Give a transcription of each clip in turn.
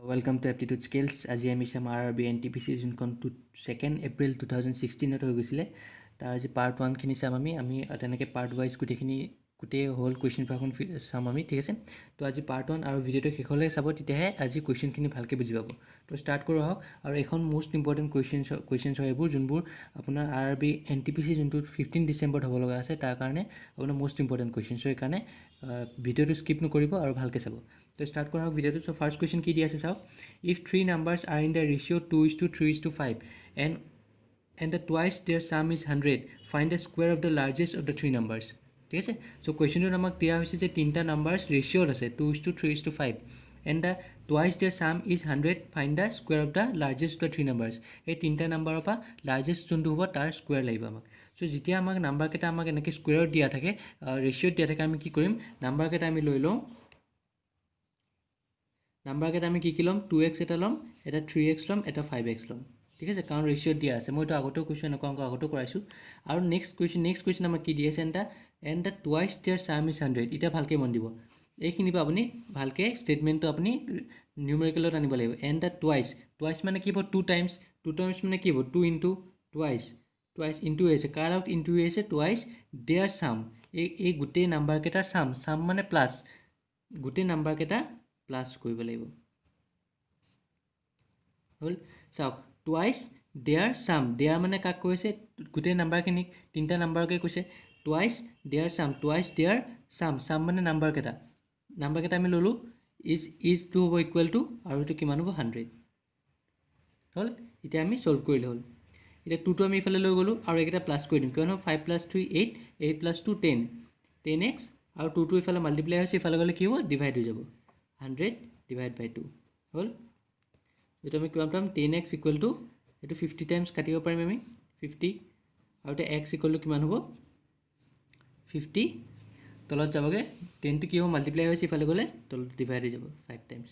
Welcome to Aptitude Skills. আজি আমি চাম আৰআৰবি এনটিপিচি যোনখন 2 এপ্ৰিল 2016 হৈ গৈছিলে তাৰ আজি পাৰ্ট 1 খিনি চাম আমি তেনেকৈ পাৰ্ট ৱাইজ গোটেই হোল কুৱেশ্যন পেপাৰখন চাম আমি ঠিক আছে তো আজি পাৰ্ট 1 আৰু ভিডিঅ'টো শেষলৈ চাব তেতিয়াহে আজি কুৱেশ্যনখিনি ভালকৈ বুজি পাব তো ষ্টাৰ্ট কৰোঁ আহক আৰু এখন মোষ্ট ইম্পৰ্টেণ্ট কুৱেশ্যনছ হয় এইবোৰ যোনবোৰ আপোনাৰ আৰআৰবি এনটিপিচি যোনটো 15 ডিচেম্বৰত হ'ব লগা আছে তাৰ কাৰণে আপোনাৰ মোষ্ট ইম্পৰ্টেণ্ট কুৱেশ্যনছ হয় সেইকাৰণে ভিডিঅ'টো স্কিপ নকৰিব আৰু ভালকৈ চাব তো ষ্টাৰ্ট কৰা হওক ভিডিঅ'টো সো ফাৰ্ষ্ট কুৱেশ্যন কি দি আছে চাওক if three numbers are in the ratio 2:3:5 and the twice their sum is 100 find the square of the largest of the three numbers ঠিক আছে সো কুৱেশ্যনটো আমাক দিয়া হৈছে যে তিনিটা নাম্বাৰছ ৰেচিঅ'ত আছে 2:3:5 and the twice their sum is 100 find the square of the largest of the three numbers এই তিনিটা নাম্বাৰৰ পৰা লাৰ্জেষ্ট যোনটো হ'ব তাৰ স্কুৱেৰ লাগিব আমাক সো যেতিয়া আমাক নাম্বাৰকেইটা আমাক এনেকৈ স্কুৱেৰত দিয়া থাকে ৰেচিঅ'ত দিয়া থাকে আমি কি কৰিম নাম্বাৰকেইটা আমি লৈ লওঁ নাম্বাৰকেইটা আমি কি ল'ম 2x এটা ল'ম এটা 3x ল'ম এটা 5x ল'ম ঠিক আছে কাৰণ ৰেচিঅ'ত দিয়া আছে মই এইটো আগতেও কৈছোঁ এনেকুৱা আগতেও কৰাইছোঁ আৰু নেক্সট কুৱেশ্যন আমাক কি দি আছে and the twice their sum is 100 এতিয়া ভালকৈ মন দিব এইখিনি পৰা আপুনি ভালকৈ ষ্টেটমেণ্টটো আপুনি নিউমেৰিকেলত আনিব লাগিব এণ্ড দ্য টুৱাইচ মানে কি হ'ব 2 টাইমছ মানে কি হ'ব 2 ইনটু টুৱাইচ ইনটু আছে কাৰ আউট ইনটু আছে টুৱাইচ দেয়াৰ ছাম এই গোটেই নাম্বাৰকেইটাৰ ছাম মানে প্লাছ গোটেই নাম্বাৰকেইটা প্লাছ কৰিব লাগিব হ'ল চাওক টুৱাইচ দেয়াৰ ছাম দেয়াৰ মানে কাক কৈছে গোটেই নাম্বাৰখিনিক তিনিটা নাম্বাৰকে কৈছে টুৱাইচ দেয়াৰ ছাম মানে নাম্বাৰকেইটা আমি ল'লোঁ ইজটো হ'ব ইকুৱেল টু আৰু এইটো কিমান হ'ব 100 হ'ল এতিয়া আমি ছল্ভ কৰিলে হ'ল এতিয়া 2টো আমি ইফালে লৈ গ'লোঁ আৰু এইকেইটা প্লাছ কৰি দিম কিয়নো 5 + 3 8 8 + 2 10x আৰু 2টো ইফালে মাল্টিপ্লাই হৈছে ইফালে গ'লে কি হ'ব ডিভাইড হৈ যাব 100 ডিভাইড বাই 2 হ'ল এইটো আমি কিমান পাম 10x ইকুৱেল টু এইটো 50 টাইমছ কাটিব পাৰিম আমি 50 আৰু এতিয়া x ইকুৱেল টু কিমান হ'ব 50 তলত যাবগৈ 10টো কি হ'ব মাল্টিপ্লাই হৈছে ইফালে গ'লে তলত ডিভাইড হৈ যাব 5 টাইমছ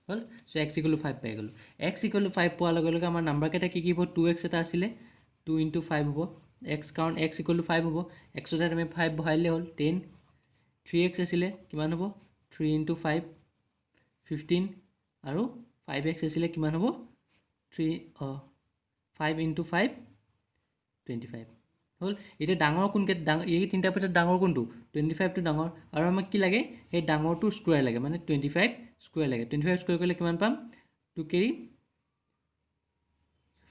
হ'ল চ' x ইকুৱেল টু 5 পাই গ'লোঁ x ইকুৱেল টু 5 পোৱাৰ লগে লগে আমাৰ নাম্বাৰকেইটা কি হ'ব 2x এটা আছিলে 2 × 5 হ'ব x কাৰণ x ইকুৱেল টু 5 হ'ব x ত আমি 5 বহাই দিলে হ'ল 10 3x আছিলে কিমান হ'ব 3 × 5 15 আৰু 5x আছিলে কিমান হ'ব 5 × 5 25 হ'ল এতিয়া ডাঙৰ কোনকেইটা এই তিনিটাৰ ভিতৰত ডাঙৰ কোনটো 25টো ডাঙৰ আৰু আমাক কি লাগে সেই ডাঙৰটো স্কুৱেৰ লাগে মানে 25 স্কুৱেৰ লাগে 25 স্কুৱেৰ কৰিলে কিমান পাম 2 কেৰি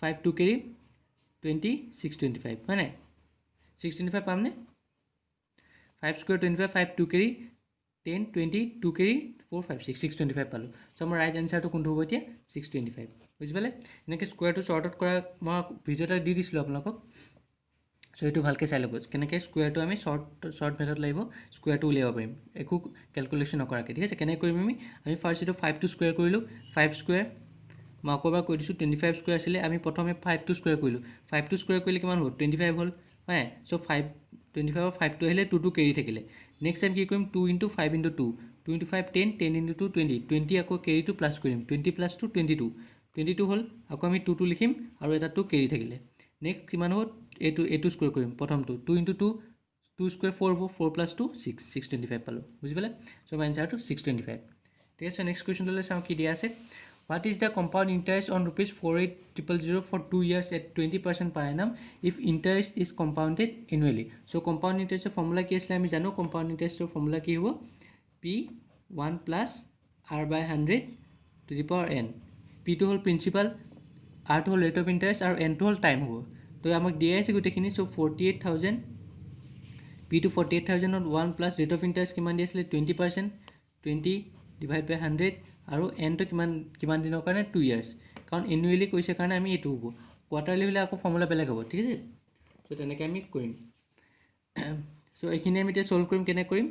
5 2 কেৰি 20 625 হয় নাই 625 পামনে 5 স্কুৱেৰ 25 5 2 কেৰি 10 20 2 কেৰি 4 5 6 625 পালোঁ চ' আমাৰ ৰাইট এনচাৰটো কোনটো হ'ব এতিয়া 625 বুজি পালে এনেকৈ স্কুৱেৰটো শ্বৰ্ট আউট কৰা মই ভিডিঅ' এটা দি দিছিলোঁ আপোনালোকক চ' এইটো ভালকৈ চাই ল'ব কেনেকৈ স্কুৱেৰটো আমি শ্বৰ্ট মেথড লাগিব স্কুৱেৰটো উলিয়াব পাৰিম একো কেলকুলেশ্যন নকৰাকৈ ঠিক আছে কেনেকৈ কৰিম আমি ফাৰ্ষ্ট এইটো 5টো স্কুৱেৰ কৰিলোঁ 5 স্কুৱেৰ মই আকৌ এবাৰ কৈ দিছোঁ 25 স্কুৱেৰ আছিলে আমি প্ৰথমে 5টো স্কুৱেৰ কৰিলোঁ 5টো স্কুৱেৰ কৰিলে কিমান হ'ল 25 হ'ল হয় চ' 25ৰ 5টো আহিলে 2টো কেৰি থাকিলে নেক্সট টাইম কি কৰিম 2 × 5 × 2 2 × 5 10 10 × 2 20 20 আকৌ কেৰিটো প্লাছ কৰিম 20 + 2 22 হ'ল আকৌ আমি 2টো লিখিম আৰু এটা 2 কেৰি থাকিলে নেক্সট কিমান হ'ব এইটো স্কুৱেৰ কৰিম প্ৰথমটো 2 × 2 2 স্কুৱেৰ 4 হ'ব 4 + 2 6 625 পালোঁ বুজি পালে চ' আমাৰ এনচাৰটো 625 ঠিক আছে নেক্সট কুৱেশ্যনটোলৈ চাওঁ কি দিয়া আছে What is the compound interest on rupees 48,000 for 2 years at 20% per annum if interest is compounded annually? So compound interest formula কি আছিলে আমি জানো compound interest formula কি হ'ব P1 plus R by 100 to the power n. P টো হ'ল principal R টো হ'ল ৰেট অফ ইণ্টাৰেষ্ট আৰু n টো হ'ল টাইম হ'ব তো আমাক দিয়া আছে গোটেইখিনি চ' 48,000 P টো 48,000 1 প্লাছ ৰেট অফ ইণ্টাৰেষ্ট কিমান দি আছিলে 20% 20 ডিভাইড বাই 100 আৰু এনটো কিমান দিনৰ কাৰণে 2 ইয়াৰ্ছ কাৰণ এনুৱেলি কৈছে কাৰণে আমি এইটো হ'ব কোৱাৰ্টাৰলি হ'লে আকৌ ফৰ্মুলা বেলেগ হ'ব ঠিক আছে চ' তেনেকৈ আমি কৰিম চ' এইখিনি আমি এতিয়া ছল্ভ কৰিম কেনেকৈ কৰিম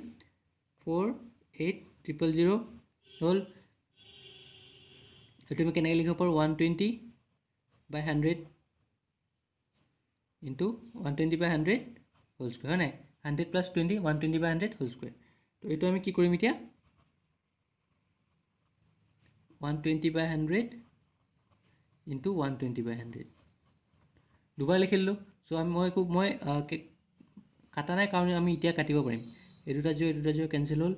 48,000 হ'ল এইটো আমি কেনেকৈ লিখিব পাৰোঁ 120/100 ইনটু 120/100 হোল স্কুৱেৰ হয় নাই 100 + 20 120/100 হোল স্কুৱেৰ তো এইটো আমি কি কৰিম এতিয়া 120/100 ইনটু 120/100 দুবাৰ লিখিলোঁ চ' মই কাটা নাই কাৰণ আমি এতিয়া কাটিব পাৰিম এই দুটা জিৰ' কেঞ্চেল হ'ল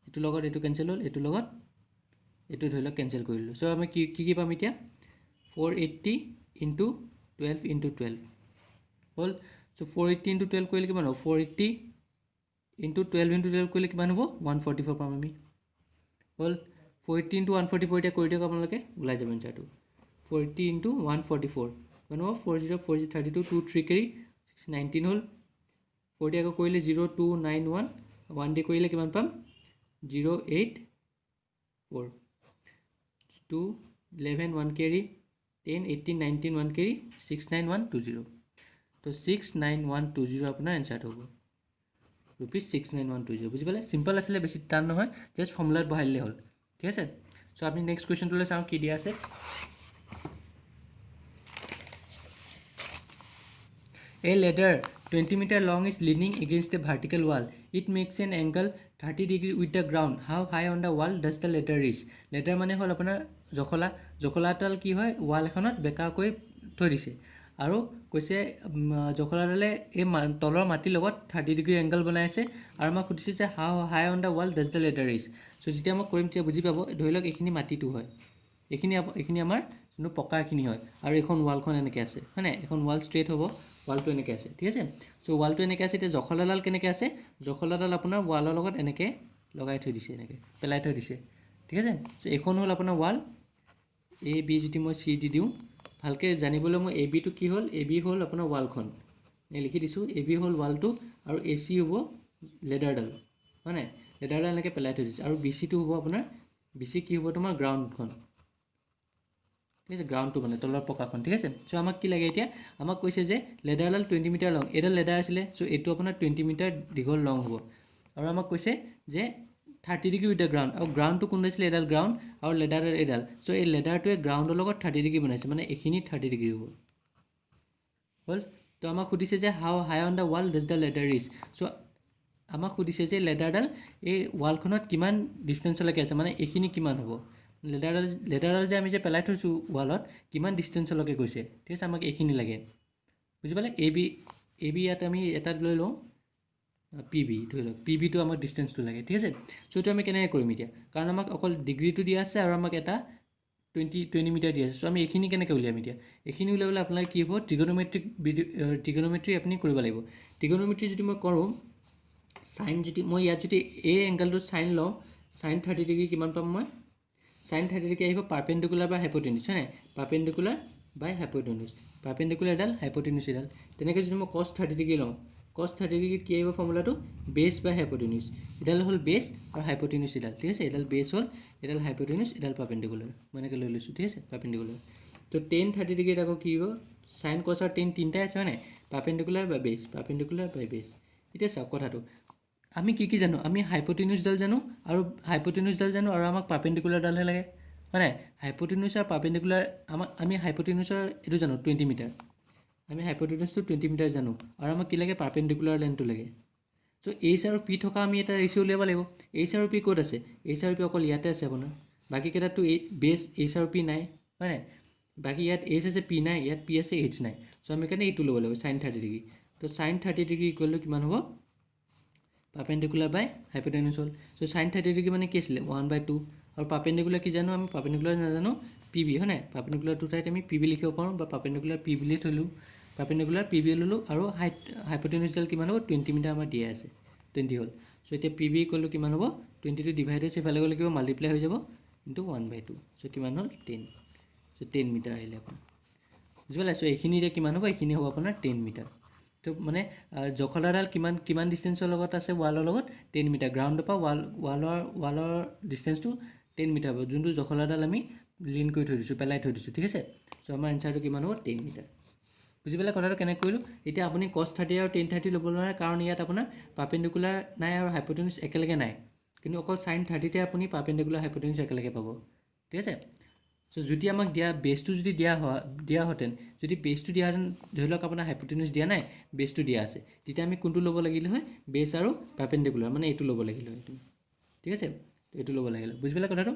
এইটোৰ লগত এইটো কেঞ্চেল হ'ল এইটোৰ লগত এইটো ধৰি লওক কেঞ্চেল কৰি দিলোঁ। চ' আমি কি পাম এতিয়া 480 ইনটু 12 ইনটু 12 হ'ল। চ' 480 ইনটু 12 কৰিলে কিমান হ'ব 480 ইনটু 12 ইনটু 12 কৰিলে কিমান হ'ব 144 পাম আমি হ'ল। 480 ইনটু 144 এতিয়া কৰি দিয়ক আপোনালোকে ওলাই যাব এনচাৰটো 480 ইনটু 144 কিমান হ'ব 40 40 32 2 3 কেৰি 19 হ'ল। 40 আকৌ কৰিলে 0291 1 ডে কৰিলে কিমান পাম 084 2 11 1 কেৰি 10 18 19 1 কেৰি 69120 তো 69120 আপোনাৰ এনচাৰটো হ'ব रुपीज 69120 বুঝি পালে সিম্পল আছিলে বেছি টান নহয় জাস্ট ফৰ্মুলাত বহাই দিলে হ'ল ঠিক আছে। সো আপনি নেক্সট কোৱেশ্চনটোলৈ চাওঁ কি দিয়া আছে A ladder 20 meter long is leaning against a vertical wall. It makes an angle 30 degree with the ground. How high on the wall does the ladder reach? Ladder মানে হল আপোনাৰ জখলাটাল কি হয় ওয়াল এখনত বেকা কৰি থৈ দিছে আৰু কৈছে জখলাডালে এই তলৰ মাটিৰ লগত 30 ডিগ্ৰী এংগল বনাই আছে আৰু আমাক সুধিছে যে how high on the wall does the ladder reach. চ' যেতিয়া মই কৰিম তেতিয়া বুজি পাব ধৰি লওক এইখিনি মাটিটো হয় এইখিনি আমাৰ যোনটো পকা এইখিনি হয় আৰু এখন ৱালখন এনেকৈ আছে হয় নাই এখন ৱাল ষ্ট্ৰেইট হ'ব ৱালটো এনেকৈ আছে ঠিক আছে। চ' ৱালটো এনেকৈ আছে এতিয়া জখলাডাল কেনেকৈ আছে জখলাডাল আপোনাৰ ৱালৰ লগত এনেকৈ লগাই থৈ দিছে এনেকৈ পেলাই থৈ দিছে ঠিক আছে। চ' এইখন হ'ল আপোনাৰ ৱাল এ বি যদি মই চি দি দিওঁ ভালকৈ জানিবলৈ মই এ বিটো কি হ'ল এ বি হ'ল আপোনাৰ ৱালখন লিখি দিছোঁ এ বি হ'ল ৱালটো আৰু এ চি হ'ব লেডাৰডাল হয় নাই লেডাৰডাল এনেকৈ পেলাই থৈ দিছে আৰু বি চিটো হ'ব আপোনাৰ বি চি কি হ'ব তোমাৰ গ্ৰাউণ্ডখন ঠিক আছে গ্ৰাউণ্ডটো মানে তলৰ পকাখন ঠিক আছে। চ' আমাক কি লাগে এতিয়া আমাক কৈছে যে লেডাৰডাল 20 মিটাৰ লং এইডাল লেডাৰ আছিলে চ' এইটো আপোনাৰ 20 মিটাৰ দীঘল লং হ'ব আৰু আমাক কৈছে যে 30 ডিগ্ৰী উইথ দ্য গ্ৰাউণ্ড আৰু গ্ৰাউণ্ডটো কোনটো আছিলে এডাল গ্ৰাউণ্ড আৰু লেডাৰৰ এডাল চ' এই লেডাৰটোৱে গ্ৰাউণ্ডৰ লগত 30 ডিগ্ৰী বনাইছে মানে এইখিনি 30 ডিগ্ৰী হ'ব হ'ল। তো আমাক সুধিছে যে how high on the wall does the ladder reach. চ' আমাক সুধিছে যে লেডাৰডাল এই ৱালখনত কিমান ডিষ্টেঞ্চলৈকে আছে মানে এইখিনি কিমান হ'ব লেডাৰডাল যে আমি যে পেলাই থৈছোঁ ৱালত কিমান ডিষ্টেঞ্চলৈকে গৈছে ঠিক আছে আমাক এইখিনি লাগে বুজি পালে এ বি ইয়াত আমি এটাত লৈ লওঁ পি বি ধৰি লওক পি বিটো আমাক ডিষ্টেঞ্চটো লাগে ঠিক আছে। চ' এইটো আমি কেনেকৈ কৰিম এতিয়া কাৰণ আমাক অকল ডিগ্ৰীটো দিয়া আছে আৰু আমাক এটা 20 মিটাৰ দিয়া আছে চ' আমি এইখিনি কেনেকৈ উলিয়াম এতিয়া এইখিনি উলিয়াবলৈ আপোনাৰ কি হ'ব ট্ৰিগনোমেট্ৰি আপুনি কৰিব লাগিব। ট্ৰিগনোমেট্ৰি যদি মই কৰোঁ চাইন যদি মই ইয়াত যদি এই এংগলটো চাইন লওঁ চাইন 30 ডিগ্ৰী কিমান পাম মই চাইন 30 ডিগ্ৰী আহিব পাৰ্পেণ্ডিকুলাৰ বা হাইপোটেনিউছ হয় নাই পাৰ্পেণ্ডিকুলাৰ বাই হাইপোটেনিউছ পাৰ্পেণ্ডিকুলাৰ এডাল হাইপোটেনিউছ এডাল তেনেকৈ যদি মই কছ 30 ডিগ্ৰী লওঁ কছ 30 ডিগ্ৰীত কি আহিব ফৰ্মুলাটো বেছ বাই হাইপোটেনিউছ এডাল হ'ল বেছ আৰু হাইপোটেনিউছ এডাল ঠিক আছে এডাল বেছ হ'ল এডাল হাইপোটেনিউছ এডাল পাৰ্পেণ্ডিকুলাৰ মই এনেকৈ লৈ লৈছোঁ ঠিক আছে পাৰ্পেণ্ডিকুলাৰ। তো 10 30 ডিগ্ৰীত আকৌ কি হ'ব চাইন কছ আৰু 10 তিনিটাই আছে হয় নাই পাৰ্পেণ্ডিকুলাৰ বাই বেছ পাৰ্পেণ্ডিকুলাৰ বাই বেছ। এতিয়া চাওক কথাটো আমি কি জানো আমি হাইপোটেনিউছডাল জানো আৰু আমাক পাৰ্পেণ্ডিকুলাৰডালহে লাগে হয় নাই হাইপোটেনিউছ আৰু পাৰ্পেণ্ডিকুলাৰ আমি হাইপোটেনিউছৰ এইটো জানো 20 মিটাৰ আমি হাইপোটেনিউছটো 20 মিটাৰ জানো আৰু আমাক কি লাগে পাৰ্পেণ্ডিকুলাৰ লেন্থটো লাগে। চ' এইচ আৰু পি থকা আমি এটা ৰেচিঅ' উলিয়াব লাগিব এইচ আৰু পি ক'ত আছে এইচ আৰু পি অকল ইয়াতে আছে আপোনাৰ বাকীকেইটাতো বেছ এইচ আৰু পি নাই হয় নাই বাকী ইয়াত এইচ আছে পি নাই ইয়াত পি আছে এইচ নাই চ' আমি কাৰণে এইটো ল'ব লাগিব চাইন 30 ডিগ্ৰী তো চাইন 30 ডিগ্ৰী ইকুৱেল টু কিমান হ'ব পাৰ্পেণ্ডিকুলাৰ বাই হাইপোটেনিউছ হ'ল। চ' চাইন 30 ডিগ্ৰী মানে কি আছিলে 1/2 আৰু পাৰ্পেণ্ডিকুলাৰ কি জানো আমি পাৰ্পেণ্ডিকুলাৰ নাজানো পি বি হয় নাই পাৰ্পেণ্ডিকুলাৰটো ঠাইত আমি পি বি লিখিব পাৰোঁ বা পাৰ্পেণ্ডিকুলাৰ পি বুলিয়ে থ'লোঁ পাৰ্পেণ্ডিকুলাৰ পি বি ল'লোঁ আৰু হাইপোটেনিউছডাল কিমান হ'ব 20 মিটাৰ আমাৰ দিয়া আছে 20 হ'ল। চ' এতিয়া পি বি ইকুৱেল টু কিমান হ'ব 20টো ডিভাইড হৈছে ইফালে গ'লে কিবা মাল্টিপ্লাই হৈ যাব ইনটু 1/2 চ' কিমান হ'ল 10 চ' 10 মিটাৰ আহিলে আপোনাৰ বুজি পালে। চ' এইখিনি এতিয়া কিমান হ'ব এইখিনি হ'ব আপোনাৰ 10 মিটাৰ তো মানে জখলাডাল কিমান ডিষ্টেঞ্চৰ লগত আছে ৱালৰ লগত 10 মিটাৰ গ্ৰাউণ্ডৰ পৰা ৱালৰ ডিষ্টেঞ্চটো 10 মিটাৰ হ'ব যোনটো জখলাডাল আমি লিন কৰি থৈ দিছোঁ পেলাই থৈ দিছোঁ ঠিক আছে। চ' আমাৰ এনচাৰটো কিমান হ'ব 10 মিটাৰ বুজি পালে কথাটো কেনেকৈ কৰিলোঁ। এতিয়া আপুনি কছ 30 আৰু টেন 30 ল'ব নোৱাৰে কাৰণ ইয়াত আপোনাৰ পাৰ্পেণ্ডিকুলাৰ নাই আৰু হাইপোটেনিউছ একেলগে নাই কিন্তু অকল চাইন 30তে আপুনি পাৰ্পেণ্ডিকুলাৰ হাইপোটেনিউছ একেলগে পাব ঠিক আছে। চ' যদি আমাক বেছটো যদি দিয়াহেঁতেন যদি বেছটো দিয়াহেঁতেন ধৰি লওক আপোনাৰ হাইপোটেনিউছ দিয়া নাই বেছটো দিয়া আছে তেতিয়া আমি কোনটো ল'ব লাগিলে হয় বেছ আৰু পাৰ্পেণ্ডিকুলাৰ মানে এইটো ল'ব লাগিলে হয় ঠিক আছে এইটো ল'ব লাগিলে বুজি পালে কথাটো।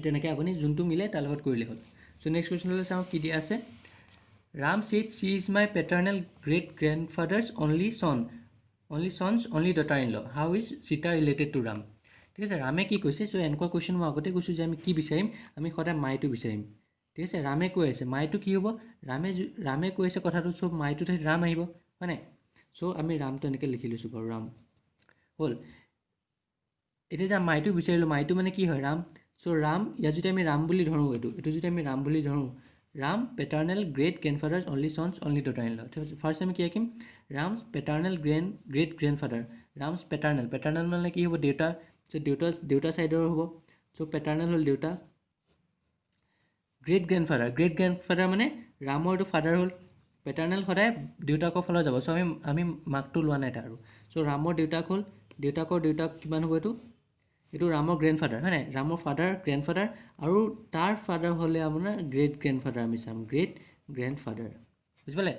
তেনেকৈ আপুনি যোনটো মিলে তাৰ লগত কৰিলে হ'ল। চ' নেক্সট কুৱেশ্যনলৈ চাওঁ কি দিয়া আছে Ram said she is my paternal great grandfather's only daughter in law how is Sita related to Ram. ঠিক আছে ৰামে কি কৈছে চ' এনেকুৱা কুৱেশ্যন মই আগতে কৈছোঁ যে আমি কি বিচাৰিম আমি সদায় মাইটো বিচাৰিম ঠিক আছে ৰামে কৈ আছে মাইটো কি হ'ব ৰামে কৈ আছে কথাটো চ' মাইটো ঠাইত ৰাম আহিব হয় নাই চ' আমি ৰামটো এনেকৈ লিখি লৈছোঁ বাৰু ৰাম হ'ল এতিয়া যে মাইটো বিচাৰিলোঁ মাইটো মানে কি হয় ৰাম চ' ৰাম ইয়াত যদি আমি ৰাম বুলি ধৰোঁ এইটো যদি আমি ৰাম বুলি ধৰোঁ Ram paternal great grandfather's only sons only daughter in law ঠিক আছে ফাৰ্ষ্ট আমি কি আঁকিম ৰামছ পেটাৰ্নেল গ্ৰেট গ্ৰেণ্ডফাদাৰ ৰামছ পেটাৰ্নেল মানে কি হ'ব দেউতা চ' দেউতা ছাইডৰ হ'ব চ' পেটাৰ্নেল হ'ল দেউতা গ্ৰেট গ্ৰেণ্ডফাদাৰ মানে ৰামৰ এইটো ফাদাৰ হ'ল পেটাৰ্নেল সদায় দেউতাকৰ ফালৰ যাব চ' আমি মাকটো লোৱা নাই তাৰ আৰু চ' ৰামৰ দেউতাক হ'ল দেউতাকৰ দেউতাক কিমান হ'ব এইটো ৰামৰ গ্ৰেণ্ডফাদাৰ হয় নাই ৰামৰ ফাদাৰ গ্ৰেণ্ডফাদাৰ আৰু তাৰ ফাদাৰ হ'লে আপোনাৰ গ্ৰেট গ্ৰেণ্ডফাদাৰ আমি চাম গ্ৰেট গ্ৰেণ্ডফাদাৰ বুজি পালে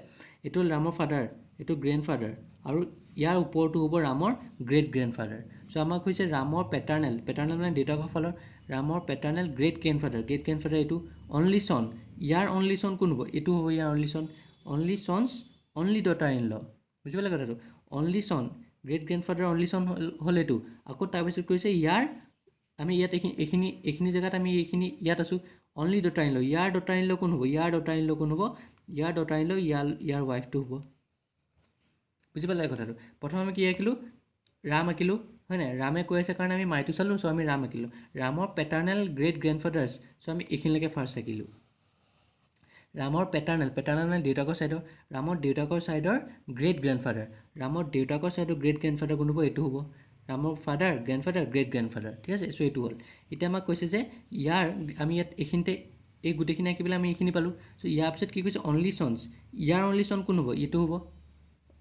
এইটো হ'ল ৰামৰ ফাদাৰ এইটো গ্ৰেণ্ডফাদাৰ আৰু ইয়াৰ ওপৰটো হ'ব ৰামৰ গ্ৰেট গ্ৰেণ্ডফাদাৰ চ' আমাক হৈছে ৰামৰ পেটাৰ্নেল মানে দেউতাকৰ ফালৰ ৰামৰ পেটাৰ্নেল গ্ৰেট গ্ৰেণ্ডফাদাৰ এইটো অনলি চন ইয়াৰ অনলি চন কোন হ'ব এইটো হ'ব ইয়াৰ only sons only daughter in law বুজি পালে কথাটো অনলি চন গ্ৰেট গ্ৰেণ্ডফাদাৰ অনলি চন হ'ল এইটো আকৌ তাৰপিছত কৈছে ইয়াৰ আমি ইয়াত এইখিনি জেগাত আমি এইখিনি ইয়াত আছোঁ অনলি ডটাৰ ইন ল ইয়াৰ ডটাৰ ইন ল কোন হ'ব ইয়াৰ ডটাৰ ইন ল ইয়াৰ ৱাইফটো হ'ব বুজি পালে কথাটো প্ৰথম আমি কি আঁকিলোঁ ৰাম আঁকিলোঁ হয় নাই ৰামে কৈ আছে কাৰণে আমি মাইটো চালোঁ চ' আমি ৰাম আঁকিলোঁ ৰামৰ পেটাৰ্নেল গ্ৰেট গ্ৰেণ্ডফাদাৰ্ছ চ' আমি এইখিনিলৈকে ফাৰ্ষ্ট আঁকিলোঁ ৰামৰ পেটাৰ্নেল মানে দেউতাকৰ ছাইডৰ ৰামৰ দেউতাকৰ ছাইডৰ গ্ৰেট গ্ৰেণ্ডফাদাৰ ৰামৰ দেউতাকৰ ছাইডৰ গ্ৰেট গ্ৰেণ্ডফাদাৰ কোন হ'ব এইটো হ'ব ৰামৰ ফাদাৰ গ্ৰেণ্ডফাদাৰ গ্ৰেট গ্ৰেণ্ডফাদাৰ ঠিক আছে চ' এইটো হ'ল এতিয়া আমাক কৈছে যে ইয়াৰ আমি ইয়াত এইখিনিতে এই গোটেইখিনি আঁকি পেলাই আমি এইখিনি পালোঁ চ' ইয়াৰ পিছত কি কৈছে অনলি চনছ ইয়াৰ অনলি চন কোন হ'ব এইটো হ'ব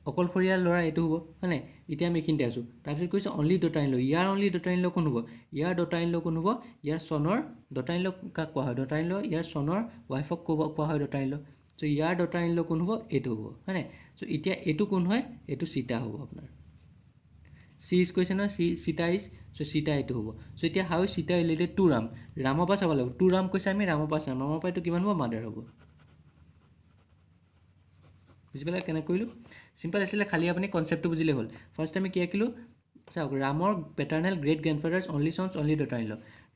অকলশৰীয়া ল'ৰা এইটো হ'ব হয় নাই এতিয়া আমি এইখিনিতে আছোঁ তাৰপিছত কৈছে অনলি ডটাৰ ইন ল ইয়াৰ অনলি ডটাৰ ইন ল কোন হ'ব ইয়াৰ ডটাৰ ইন ল কোন হ'ব ইয়াৰ চনৰ ডটাৰ ইন ল কাক কোৱা হয় ডটাৰ ইন ল ইয়াৰ চনৰ ৱাইফক কোৱা হয় ডটাৰ ইন ল চ' ইয়াৰ ডটাৰ ইন ল কোন হ'ব এইটো হ'ব হয় নাই চ' এতিয়া এইটো কোন হয় এইটো সীতা হ'ব আপোনাৰ চি ইজ কৈছে নহয় সীতা ইজ চ' সীতা এইটো হ'ব চ' এতিয়া হাউ সীতা ৰিলেটেড টু ৰামৰ পৰা চাব লাগিব টু ৰাম কৈছে আমি ৰামৰ পৰা চাম ৰামৰ পৰা এইটো কিমান হ'ব মাদাৰ হ'ব বুজি পালে কেনেকৈ কৰিলোঁ চিম্পল আছিলে খালি আপুনি কনচেপ্টটো বুজিলে হ'ল ফাৰ্ষ্ট আমি কি আঁকিলোঁ চাওক ৰামৰ paternal great grandfather's only sons only daughter in law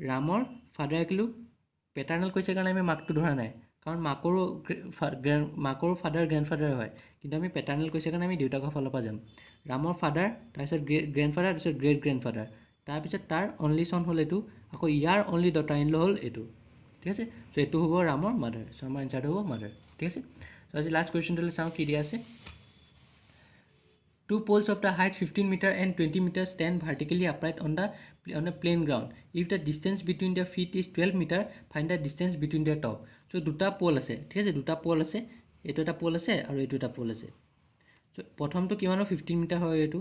ৰামৰ ফাদাৰ আঁকিলোঁ পেটাৰ্নেল কৈছে কাৰণে আমি মাকটো ধৰা নাই কাৰণ মাকৰো ফাদাৰ গ্ৰেণ্ডফাদাৰ হয় কিন্তু আমি পেটাৰ্নেল কৈছে কাৰণে আমি দেউতাকৰ ফালৰ পৰা যাম ৰামৰ ফাদাৰ তাৰপিছত গ্ৰেণ্ডফাদাৰ তাৰপিছত গ্ৰেট গ্ৰেণ্ডফাদাৰ তাৰপিছত তাৰ অনলি চন হ'ল এইটো আকৌ ইয়াৰ অনলি ডটাৰ ইন ল হ'ল এইটো ঠিক আছে চ' এইটো হ'ব ৰামৰ মাদাৰ চ' আমাৰ এনচাৰটো হ'ব মাদাৰ ঠিক আছে চ' আজি লাষ্ট কুৱেশ্যনটোলৈ চাওঁ কি দিয়া আছে Two poles of the height 15 meter and 20 meter stand vertically upright on a plain ground. If the distance between their feet is 12 meter, find the distance between their top. So দুটা pole আছে ঠিক আছে দুটা pole আছে এইটো এটা pole আছে আৰু এইটো এটা পোল আছে চ' প্ৰথমটো কিমান হ'ব 15 মিটাৰ হয় এইটো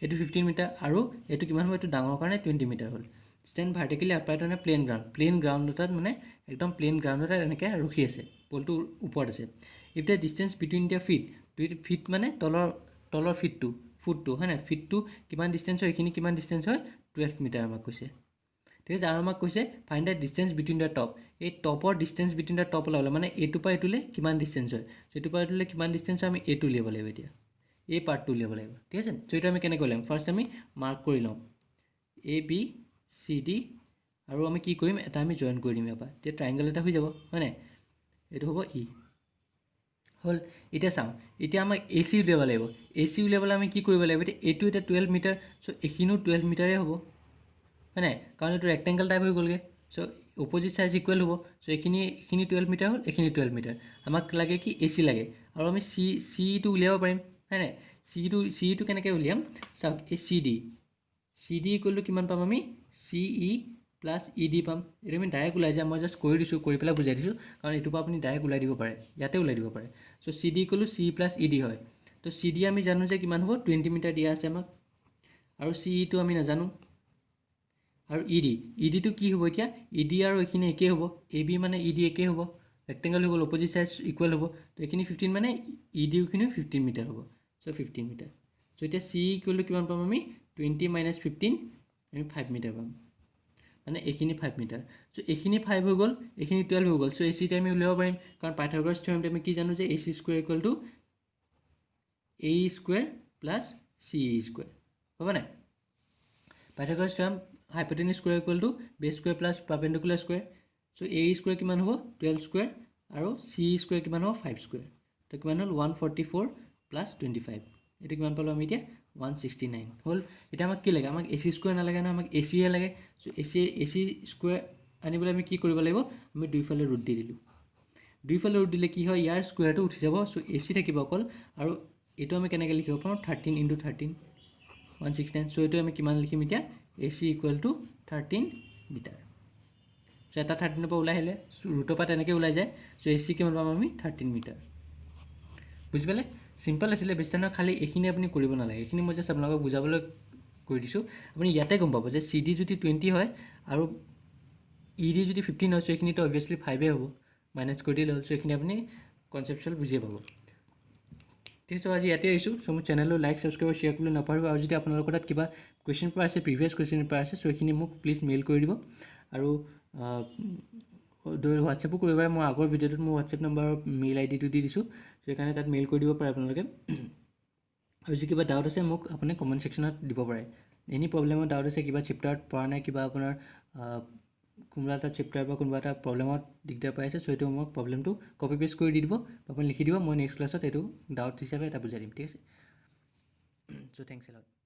15 মিটাৰ আৰু এইটো কিমান হ'ব এইটো ডাঙৰ কাৰণে 20 মিটাৰ হ'ল stand vertically upright on a plain ground এটাত মানে একদম প্লেইন গ্ৰাউণ্ড এটাত এনেকৈ ৰখি আছে পোলটোৰ ওপৰত আছে if the distance between the feet মানে তলৰ ফুটটো হয় নাই ফিটটো কিমান ডিষ্টেঞ্চ হয় এইখিনি কিমান ডিষ্টেঞ্চ হয় 12 মিটাৰ আমাক কৈছে ঠিক আছে আৰু আমাক কৈছে find the distance between the top এই টপৰ ডিষ্টেঞ্চ বিটুইন দ্য টপ ওলাবলৈ মানে এইটোৰ পৰা এইটোলৈ কিমান ডিষ্টেঞ্চ হয় এইটোৰ পৰা এইটোলৈ কিমান ডিষ্টেঞ্চ হয় আমি এইটো উলিয়াব লাগিব এতিয়া এই পাৰ্টটো উলিয়াব লাগিব ঠিক আছে চ' এইটো আমি কেনেকৈ উলিয়াম ফাৰ্ষ্ট আমি মাৰ্ক কৰি লওঁ ABCD আৰু আমি কি কৰিম এটা আমি জইন কৰি দিম ইয়াৰ পৰা তেতিয়া ট্ৰাইংগল এটা হৈ যাব হয় নাই এইটো হ'ব E হ'ল এতিয়া চাওঁ এতিয়া আমাক AC উলিয়াব লাগিব AC উলিয়াবলৈ আমি কি কৰিব লাগিব এতিয়া এইটো এটা 12 মিটাৰ চ' এইখিনিও 12 মিটাৰে হ'ব হয় নাই কাৰণ এইটো ৰেক্টেংগল টাইপ হৈ গ'লগৈ চ' অপজিট চাইজ ইকুৱেল হ'ব চ' এইখিনি 12 মিটাৰ হ'ল এইখিনি 12 মিটাৰ আমাক লাগে কি AC লাগে আৰু আমি CEটো উলিয়াব পাৰিম হয় নাই CEটো কেনেকৈ উলিয়াম চাওক এই CD ইকুৱেলটো কিমান পাম আমি CE প্লাছ ED পাম এইটো আমি ডাইৰেক্ট ওলাই যাম মই জাষ্ট কৰি দিছোঁ কৰি পেলাই বুজাই দিছোঁ কাৰণ এইটোৰ পৰা আপুনি ডাইৰেক্ট ওলাই দিব পাৰে ইয়াতে ওলাই দিব পাৰে চ' CD equal to C plus ED হয় তো CD আমি জানো যে কিমান হ'ব 20 মিটাৰ দিয়া আছে আমাক আৰু CEটো আমি নাজানো আৰু EDটো কি হ'ব এতিয়া ED আৰু এইখিনি একেই হ'ব AB মানে ED একেই হ'ব ৰেক্টেংগল হৈ গ'ল অপজিট চাইজ ইকুৱেল হ'ব তো এইখিনি 15 মানে EDখিনিও 15 মিটাৰ হ'ব চ' 15 মিটাৰ চ' এতিয়া CE ইকুৱেল টু কিমান পাম আমি 20 মাইনাছ 15 আমি 5 মিটাৰ পাম মানে এইখিনি 5 মিটাৰ চ' এইখিনি 5 হৈ গ'ল এইখিনি 12 হৈ গ'ল চ' ACটো আমি উলিয়াব পাৰিম কাৰণ পাইথাগোৰাছ থিওৰেমটো আমি কি জানো যে AC square equal to AE square plus CE square হ'ব নাই Pythagoras theorem হাইপোটেনিছ square equal to বেছ স্কুৱেৰ প্লাছ পাৰ্পেণ্ডিকুলাৰ স্কুৱেৰ চ' এ স্কুৱেৰ কিমান হ'ব 12 স্কুৱেৰ আৰু চি স্কুৱেৰ কিমান হ'ব 5 স্কুৱেৰ তো কিমান হ'ল 144 প্লাছ 25 এইটো কিমান পালোঁ আমি এতিয়া 169 হ'ল এতিয়া আমাক কি লাগে আমাক এ চি স্কুৱেৰ নালাগে নহয় আমাক এ চিয়ে লাগে চ' এ চি স্কুৱেৰ আনিবলৈ আমি কি কৰিব লাগিব আমি দুইফালে ৰুট দি দিলোঁ দুইফালে ৰুট দিলে কি হয় ইয়াৰ স্কুৱেৰটো উঠি যাব চ' এ চি থাকিব অকল আৰু এইটো আমি কেনেকৈ লিখিব পাৰোঁ 13 × 13 169 চ' এইটো আমি কিমান লিখিম এতিয়া এ চি ইকুৱেল টু 13 মিটাৰ চ' এটা 13ৰ পৰা ওলাই আহিলে ৰুটৰ পৰা তেনেকৈ ওলাই যায় চ' এ চি কিমান পাম আমি 13 মিটাৰ বুজি পালে চিম্পল আছিলে বেছি নহয় খালি এইখিনি আপুনি কৰিব নালাগে এইখিনি মই জাষ্ট আপোনালোকক বুজাবলৈ কৰি দিছোঁ আপুনি ইয়াতে গম পাব যে চি ডি যদি 20 হয় আৰু ই ডি যদি 15 হয় চ' এইখিনিতো অভিয়াছলি 5 হ'ব মাইনাছ কৰি দিলে হ'ল চ' এইখিনি আপুনি কনচেপচুৱেল বুজিয়ে পাব ঠিক আছে আজি ইয়াতে আহিছোঁ চ' মোৰ চেনেলটো লাইক ছাবস্ক্ৰাইব শ্বেয়াৰ কৰিবলৈ নাপাহৰিব আৰু যদি আপোনালোকৰ তাত কিবা কুৱেশ্যন পেপাৰ আছে প্ৰিভিয়াছ কুৱেশ্যন পেপাৰ আছে চ' এইখিনি মোক প্লিজ মেইল কৰি দিব আৰু হোৱাটছএপো কৰিব পাৰে মই আগৰ ভিডিঅ'টোত মোৰ হোৱাটছএপ নম্বৰৰ মেইল আই ডিটো দি দিছোঁ চ' সেইকাৰণে তাত মেইল কৰি দিব পাৰে আপোনালোকে আৰু যদি কিবা ডাউট আছে মোক আপুনি কমেণ্ট ছেকশ্যনত দিব পাৰে এনি প্ৰব্লেমৰ ডাউট আছে কিবা চেপ্টাৰত পৰা নাই কিবা আপোনাৰ কোনোবা এটা চেপ্টাৰ বা কোনোবা এটা প্ৰব্লেমত দিগদাৰ পাই আছে চ' এইটো মোক প্ৰব্লেমটো কপি পেষ্ট কৰি দি দিব আপুনি লিখি দিব মই নেক্সট ক্লাছত এইটো ডাউট হিচাপে এটা বুজাই দিম ঠিক আছে চ' থেংকছ এ লট